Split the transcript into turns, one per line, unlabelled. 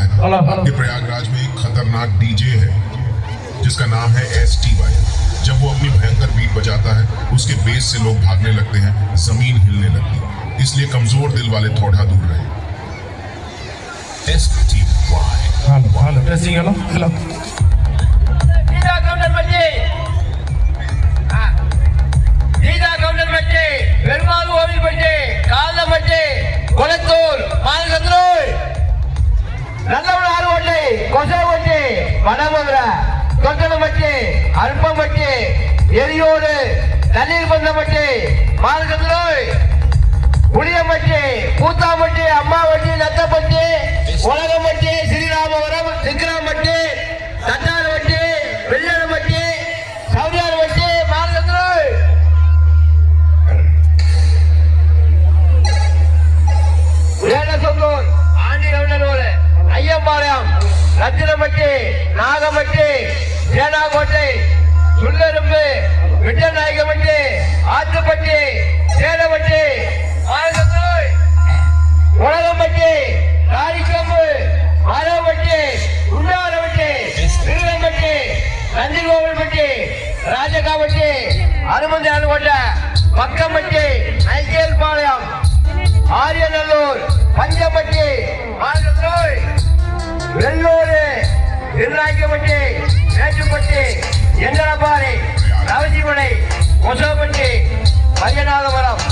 है कि प्रयागराज में एक खतरनाक डीजे है जिसका नाम है STY। जब वो अपनी भयंकर बीट बजाता है उसके बेस से लोग भागने लगते हैं, जमीन हिलने लगती है। इसलिए कमजोर दिल वाले थोड़ा दूर रहे। STY।
பெருமாள் கோவில் பட்டி, காலம்பட்டி, குளத்தூர், மாநகரத்திலோய், நல்லவன் ஆறுவட்டி, கொசவட்டி, வடமதுரை, தொட்டனம்பட்டி, அல்பம்பட்டி, எரியோடு, தண்ணீர் பந்தம்பட்டி, மாநகரத்திலோய், புளியம்பட்டி, கூத்தாம்பட்டி, அம்மாவட்டி, நத்தப்பட்டி, உலகம்பட்டி, ஸ்ரீராமபுரம், சிக்கராம்பட்டி, தட்டாரம்பட்டி, வெள்ளனம்பட்டி, சவுதியார்பட்டி, மாநகரத்திலோய், வேடசொந்தூர், ஆண்டிகவுண்டனூர், ஐயம்பாளையம், ரத்தினம்பட்டி, நாகம்பட்டி, சேனாக்கோட்டை, சுள்ளெரும்பு, விட்டநாயகம்பட்டி, ஆத்துப்பட்டி, சேலம்பட்டி, ஆலந்தூர், உலகம்பட்டி, காரிக்கம்பு, மரம்பட்டி, உண்டாரம்பட்டி, திருவம்பட்டி, நந்திகோவில்பட்டி, ராஜகாம்பட்டி, அனுமதி அனுகோட்டை, பக்கம்பட்டி, ஐக்கியல்பாளையம், ஆரியநல்லூர், பஞ்சம்பட்டி, வெள்ளூர், திருநாய்க்கப்பட்டி, மேட்டுப்பட்டி, எந்தனப்பாறை, ரவசிமலை, கொசவப்பட்டி, மரியநாதபுரம்,